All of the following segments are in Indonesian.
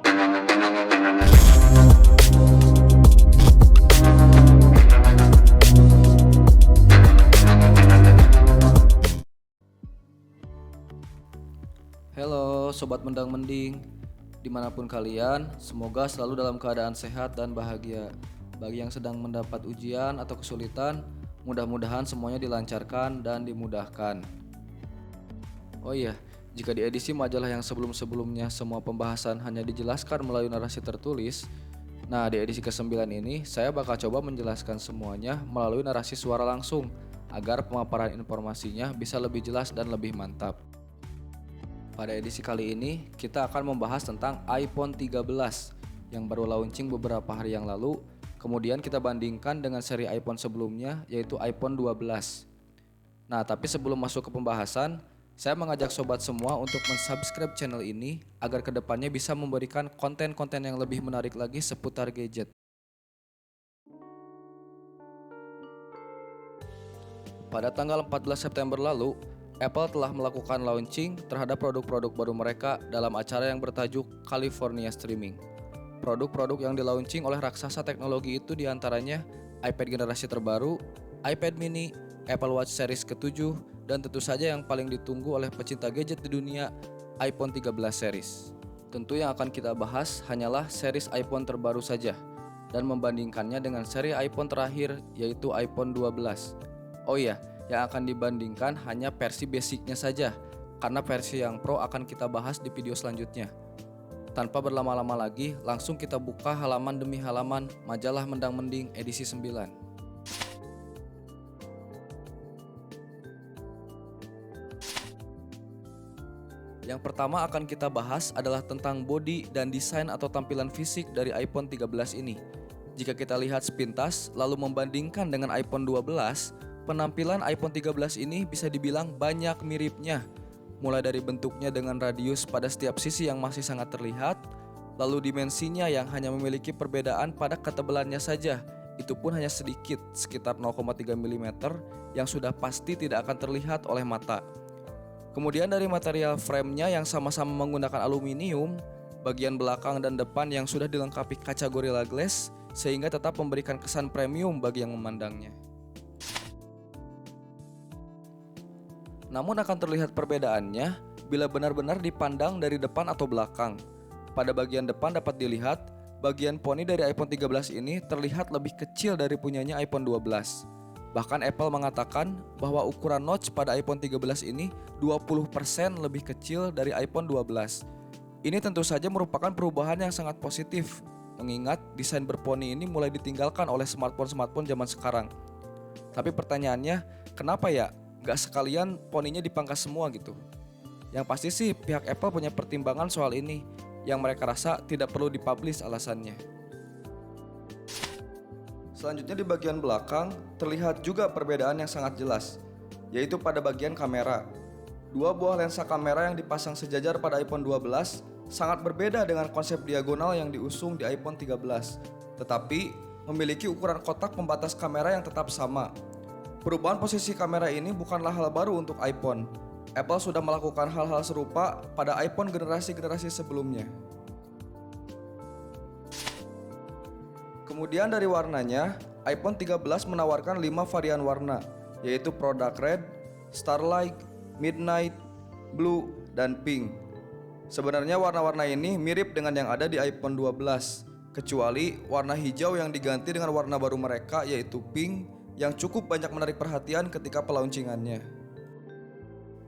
Halo Sobat Mendang Mending, dimanapun kalian, semoga selalu dalam keadaan sehat dan bahagia. Bagi yang sedang mendapat ujian atau kesulitan, mudah-mudahan semuanya dilancarkan dan dimudahkan. Oh iya, jika di edisi majalah yang sebelum-sebelumnya semua pembahasan hanya dijelaskan melalui narasi tertulis, nah di edisi ke-9 ini saya bakal coba menjelaskan semuanya melalui narasi suara langsung agar pemaparan informasinya bisa lebih jelas dan lebih mantap. Pada edisi kali ini, kita akan membahas tentang iPhone 13 yang baru launching beberapa hari yang lalu. Kemudian kita bandingkan dengan seri iPhone sebelumnya, yaitu iPhone 12. Nah, tapi sebelum masuk ke pembahasan, saya mengajak sobat semua untuk mensubscribe channel ini agar kedepannya bisa memberikan konten-konten yang lebih menarik lagi seputar gadget. Pada tanggal 14 September lalu, Apple telah melakukan launching terhadap produk-produk baru mereka dalam acara yang bertajuk California Streaming. Produk-produk yang dilaunching oleh raksasa teknologi itu diantaranya iPad generasi terbaru, iPad mini, Apple Watch series ke-7, dan tentu saja yang paling ditunggu oleh pecinta gadget di dunia, iPhone 13 series. Tentu yang akan kita bahas hanyalah series iPhone terbaru saja, dan membandingkannya dengan seri iPhone terakhir yaitu iPhone 12. Oh iya, yang akan dibandingkan hanya versi basicnya saja, karena versi yang Pro akan kita bahas di video selanjutnya. Tanpa berlama-lama lagi, langsung kita buka halaman demi halaman majalah Mendang Mending edisi 9. Yang pertama akan kita bahas adalah tentang body dan desain atau tampilan fisik dari iPhone 13 ini. Jika kita lihat sepintas, lalu membandingkan dengan iPhone 12, penampilan iPhone 13 ini bisa dibilang banyak miripnya, mulai dari bentuknya dengan radius pada setiap sisi yang masih sangat terlihat, lalu dimensinya yang hanya memiliki perbedaan pada ketebalannya saja, itu pun hanya sedikit, sekitar 0,3 mm yang sudah pasti tidak akan terlihat oleh mata. Kemudian dari material frame-nya yang sama-sama menggunakan aluminium, bagian belakang dan depan yang sudah dilengkapi kaca Gorilla Glass, sehingga tetap memberikan kesan premium bagi yang memandangnya. Namun akan terlihat perbedaannya bila benar-benar dipandang dari depan atau belakang. Pada bagian depan dapat dilihat, bagian poni dari iPhone 13 ini terlihat lebih kecil dari punyanya iPhone 12. Bahkan Apple mengatakan bahwa ukuran notch pada iPhone 13 ini 20% lebih kecil dari iPhone 12. Ini tentu saja merupakan perubahan yang sangat positif, mengingat desain berponi ini mulai ditinggalkan oleh smartphone-smartphone zaman sekarang. Tapi pertanyaannya, kenapa ya? Gak sekalian poninya dipangkas semua gitu. Yang pasti sih pihak Apple punya pertimbangan soal ini, yang mereka rasa tidak perlu dipublish alasannya. Selanjutnya di bagian belakang terlihat juga perbedaan yang sangat jelas, yaitu pada bagian kamera. Dua buah lensa kamera yang dipasang sejajar pada iPhone 12 sangat berbeda dengan konsep diagonal yang diusung di iPhone 13, tetapi memiliki ukuran kotak pembatas kamera yang tetap sama. Perubahan posisi kamera ini bukanlah hal baru untuk iPhone. Apple sudah melakukan hal-hal serupa pada iPhone generasi-generasi sebelumnya. Kemudian dari warnanya, iPhone 13 menawarkan 5 varian warna, yaitu Product Red, Starlight, Midnight, Blue, dan Pink. Sebenarnya warna-warna ini mirip dengan yang ada di iPhone 12, kecuali warna hijau yang diganti dengan warna baru mereka yaitu Pink, yang cukup banyak menarik perhatian ketika pelauncingannya.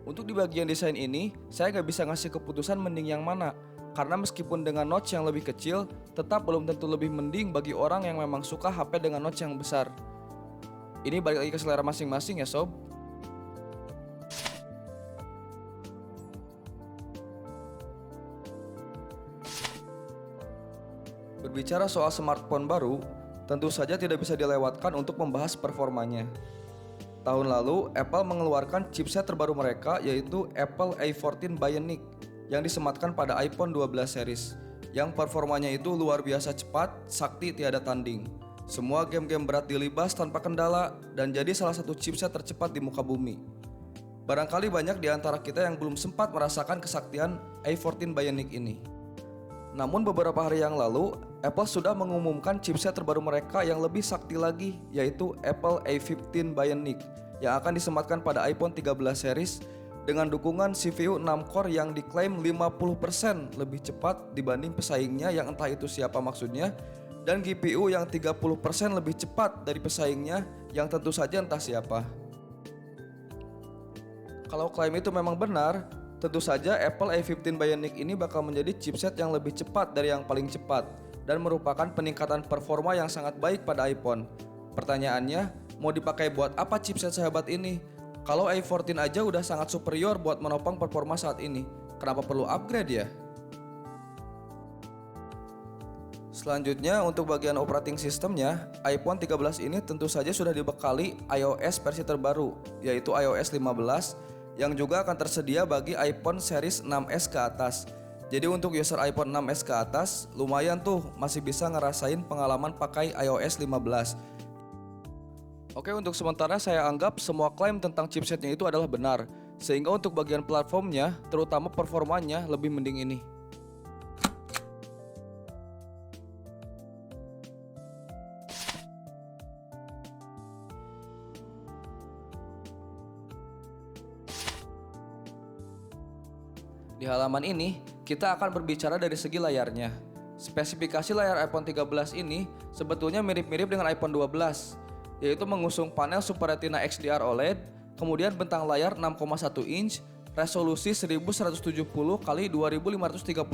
Untuk di bagian desain ini, saya gak bisa ngasih keputusan mending yang mana, karena meskipun dengan notch yang lebih kecil, tetap belum tentu lebih mending bagi orang yang memang suka HP dengan notch yang besar. Ini balik lagi ke selera masing-masing ya sob. Berbicara soal smartphone baru, tentu saja tidak bisa dilewatkan untuk membahas performanya. Tahun lalu, Apple mengeluarkan chipset terbaru mereka yaitu Apple A14 Bionic yang disematkan pada iPhone 12 series, yang performanya itu luar biasa cepat, sakti tiada tanding. Semua game-game berat dilibas tanpa kendala dan jadi salah satu chipset tercepat di muka bumi. Barangkali banyak di antara kita yang belum sempat merasakan kesaktian A14 Bionic ini. Namun beberapa hari yang lalu, Apple sudah mengumumkan chipset terbaru mereka yang lebih sakti lagi, yaitu Apple A15 Bionic yang akan disematkan pada iPhone 13 series dengan dukungan CPU 6 core yang diklaim 50% lebih cepat dibanding pesaingnya yang entah itu siapa maksudnya, dan GPU yang 30% lebih cepat dari pesaingnya yang tentu saja entah siapa. Kalau klaim itu memang benar, tentu saja Apple A15 Bionic ini bakal menjadi chipset yang lebih cepat dari yang paling cepat dan merupakan peningkatan performa yang sangat baik pada iPhone. Pertanyaannya, mau dipakai buat apa chipset sehebat ini? Kalau A14 aja udah sangat superior buat menopang performa saat ini, kenapa perlu upgrade ya? Selanjutnya untuk bagian operating systemnya, iPhone 13 ini tentu saja sudah dibekali iOS versi terbaru, yaitu iOS 15 yang juga akan tersedia bagi iPhone series 6s ke atas. Jadi untuk user iPhone 6s ke atas, lumayan tuh masih bisa ngerasain pengalaman pakai iOS 15. Oke, untuk sementara saya anggap semua klaim tentang chipsetnya itu adalah benar, sehingga untuk bagian platformnya, terutama performanya, lebih mending ini. Di halaman ini, kita akan berbicara dari segi layarnya. Spesifikasi layar iPhone 13 ini sebetulnya mirip-mirip dengan iPhone 12, yaitu mengusung panel Super Retina XDR OLED, kemudian bentang layar 6,1 inch, resolusi 1170 x 2532,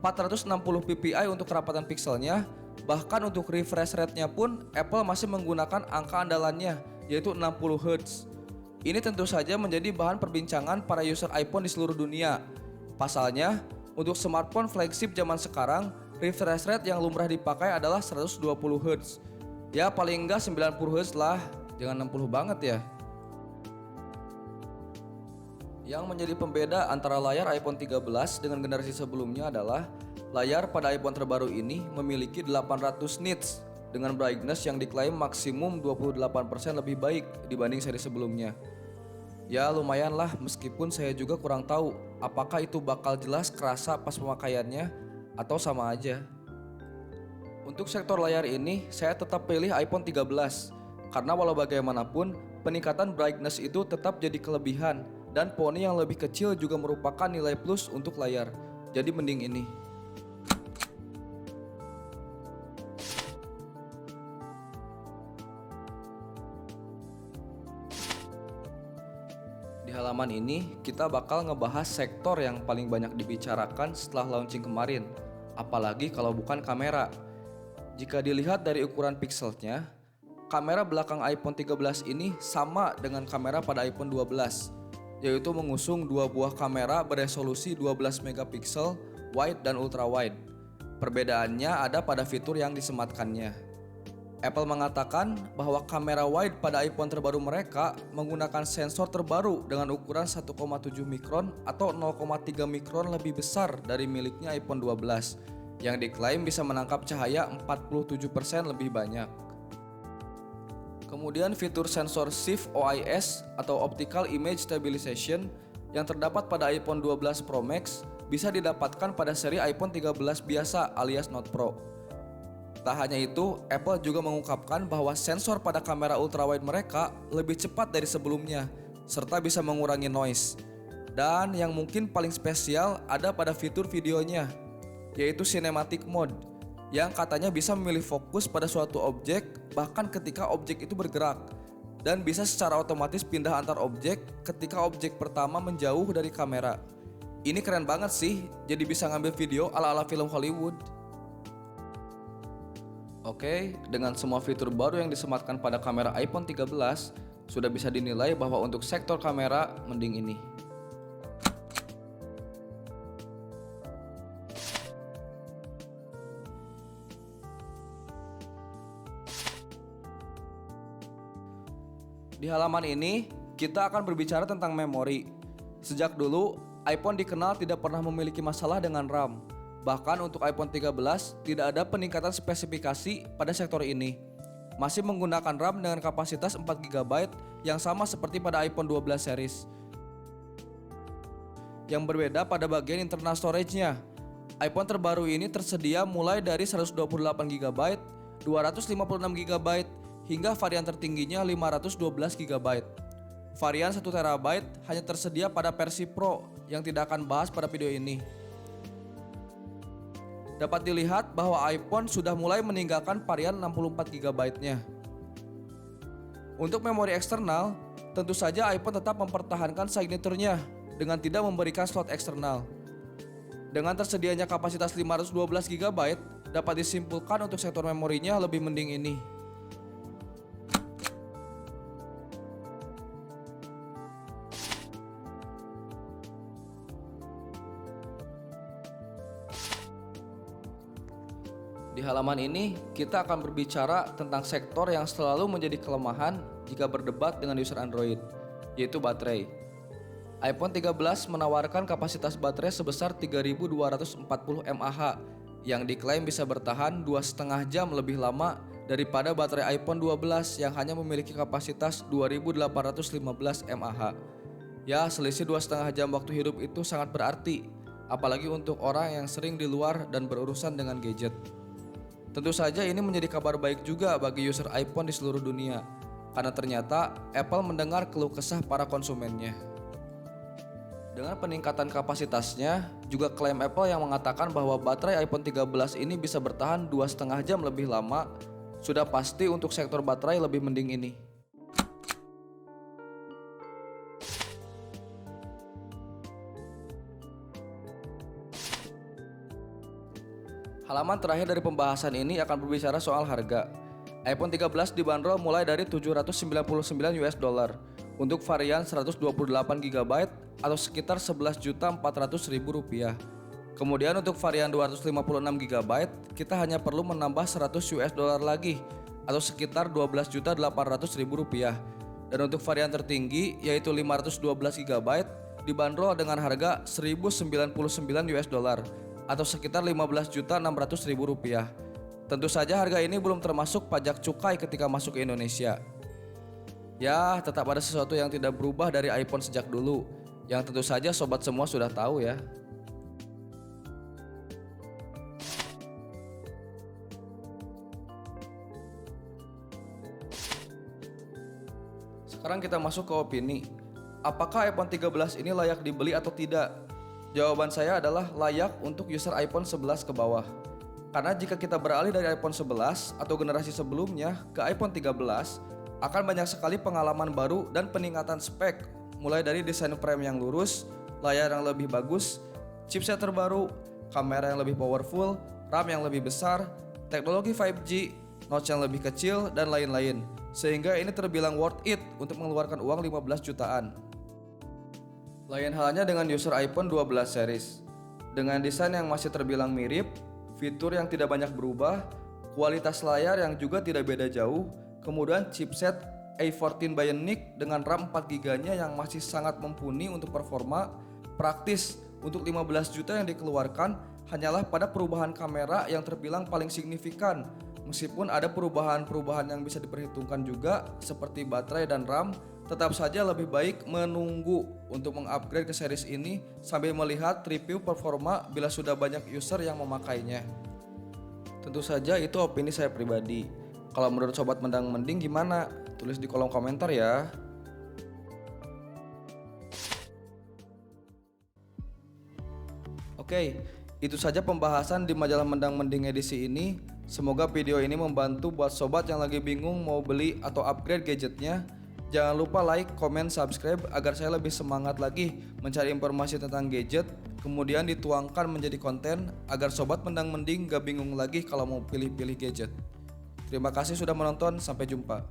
460 ppi untuk kerapatan pixelnya, bahkan untuk refresh rate-nya pun Apple masih menggunakan angka andalannya, yaitu 60 Hz. Ini tentu saja menjadi bahan perbincangan para user iPhone di seluruh dunia. Pasalnya, untuk smartphone flagship zaman sekarang, refresh rate yang lumrah dipakai adalah 120 Hz. Ya paling enggak 90 Hz lah, jangan 60 banget ya. Yang menjadi pembeda antara layar iPhone 13 dengan generasi sebelumnya adalah layar pada iPhone terbaru ini memiliki 800 nits dengan brightness yang diklaim maksimum 28% lebih baik dibanding seri sebelumnya. Ya lumayan lah, meskipun saya juga kurang tahu apakah itu bakal jelas kerasa pas pemakaiannya atau sama aja. Untuk sektor layar ini, saya tetap pilih iPhone 13 karena walau bagaimanapun peningkatan brightness itu tetap jadi kelebihan dan poni yang lebih kecil juga merupakan nilai plus untuk layar. Jadi mending ini. Di halaman ini kita bakal ngebahas sektor yang paling banyak dibicarakan setelah launching kemarin, apalagi kalau bukan kamera. Jika dilihat dari ukuran pixelnya, kamera belakang iPhone 13 ini sama dengan kamera pada iPhone 12, yaitu mengusung dua buah kamera beresolusi 12 megapiksel wide dan ultra wide. Perbedaannya ada pada fitur yang disematkannya. Apple mengatakan bahwa kamera wide pada iPhone terbaru mereka menggunakan sensor terbaru dengan ukuran 1,7 mikron atau 0,3 mikron lebih besar dari miliknya iPhone 12 yang diklaim bisa menangkap cahaya 47% lebih banyak. Kemudian fitur sensor Shift OIS atau Optical Image Stabilization yang terdapat pada iPhone 12 Pro Max bisa didapatkan pada seri iPhone 13 biasa alias Note Pro. Tak hanya itu, Apple juga mengungkapkan bahwa sensor pada kamera ultrawide mereka lebih cepat dari sebelumnya, serta bisa mengurangi noise. Dan yang mungkin paling spesial ada pada fitur videonya, yaitu Cinematic Mode, yang katanya bisa memilih fokus pada suatu objek bahkan ketika objek itu bergerak, dan bisa secara otomatis pindah antar objek ketika objek pertama menjauh dari kamera. Ini keren banget sih, jadi bisa ngambil video ala-ala film Hollywood. Oke, dengan semua fitur baru yang disematkan pada kamera iPhone 13, sudah bisa dinilai bahwa untuk sektor kamera mending ini. Di halaman ini, kita akan berbicara tentang memori. Sejak dulu, iPhone dikenal tidak pernah memiliki masalah dengan RAM. Bahkan untuk iPhone 13 tidak ada peningkatan spesifikasi pada sektor ini. Masih menggunakan RAM dengan kapasitas 4 GB yang sama seperti pada iPhone 12 series. Yang berbeda pada bagian internal storage-nya. iPhone terbaru ini tersedia mulai dari 128 GB, 256 GB, hingga varian tertingginya 512 GB. Varian 1 TB hanya tersedia pada versi Pro yang tidak akan bahas pada video ini. Dapat dilihat bahwa iPhone sudah mulai meninggalkan varian 64 GB-nya. Untuk memori eksternal, tentu saja iPhone tetap mempertahankan signature-nya dengan tidak memberikan slot eksternal. Dengan tersedianya kapasitas 512 GB, dapat disimpulkan untuk sektor memorinya lebih mending ini. Di halaman ini, kita akan berbicara tentang sektor yang selalu menjadi kelemahan jika berdebat dengan user Android, yaitu baterai. iPhone 13 menawarkan kapasitas baterai sebesar 3240 mAh yang diklaim bisa bertahan 2,5 jam lebih lama daripada baterai iPhone 12 yang hanya memiliki kapasitas 2815 mAh. Ya, selisih 2,5 jam waktu hidup itu sangat berarti, apalagi untuk orang yang sering di luar dan berurusan dengan gadget. Tentu saja ini menjadi kabar baik juga bagi user iPhone di seluruh dunia, karena ternyata Apple mendengar keluh kesah para konsumennya. Dengan peningkatan kapasitasnya, juga klaim Apple yang mengatakan bahwa baterai iPhone 13 ini bisa bertahan 2,5 jam lebih lama, sudah pasti untuk sektor baterai lebih mending ini. Halaman terakhir dari pembahasan ini akan berbicara soal harga. iPhone 13 dibanderol mulai dari $799 untuk varian 128 GB atau sekitar Rp11.400.000. Kemudian untuk varian 256 GB, kita hanya perlu menambah $100 lagi atau sekitar Rp12.800.000. Dan untuk varian tertinggi yaitu 512 GB dibanderol dengan harga $1.099 atau sekitar Rp15.600.000. Tentu saja harga ini belum termasuk pajak cukai ketika masuk ke Indonesia. Ya, tetap ada sesuatu yang tidak berubah dari iPhone sejak dulu, yang tentu saja sobat semua sudah tahu ya. Sekarang kita masuk ke opini. Apakah iPhone 13 ini layak dibeli atau tidak? Jawaban saya adalah layak untuk user iPhone 11 ke bawah. Karena jika kita beralih dari iPhone 11 atau generasi sebelumnya ke iPhone 13, akan banyak sekali pengalaman baru dan peningkatan spek, mulai dari desain frame yang lurus, layar yang lebih bagus, chipset terbaru, kamera yang lebih powerful, RAM yang lebih besar, teknologi 5G, notch yang lebih kecil, dan lain-lain. Sehingga ini terbilang worth it untuk mengeluarkan uang 15 jutaan. Lain halnya dengan user iPhone 12 series. Dengan desain yang masih terbilang mirip, fitur yang tidak banyak berubah, kualitas layar yang juga tidak beda jauh, kemudian chipset A14 Bionic dengan RAM 4GB yang masih sangat mumpuni untuk performa, praktis untuk 15 juta yang dikeluarkan hanyalah pada perubahan kamera yang terbilang paling signifikan. Meskipun ada perubahan-perubahan yang bisa diperhitungkan juga seperti baterai dan RAM, tetap saja lebih baik menunggu untuk mengupgrade ke series ini sambil melihat review performa bila sudah banyak user yang memakainya. Tentu saja itu opini saya pribadi. Kalau menurut sobat mendang mending gimana? Tulis di kolom komentar ya. Oke, itu saja pembahasan di majalah Mendang Mending edisi ini. Semoga video ini membantu buat sobat yang lagi bingung mau beli atau upgrade gadgetnya. Jangan lupa like, comment, subscribe agar saya lebih semangat lagi mencari informasi tentang gadget, kemudian dituangkan menjadi konten agar sobat mendang mending gak bingung lagi kalau mau pilih-pilih gadget. Terima kasih sudah menonton, sampai jumpa.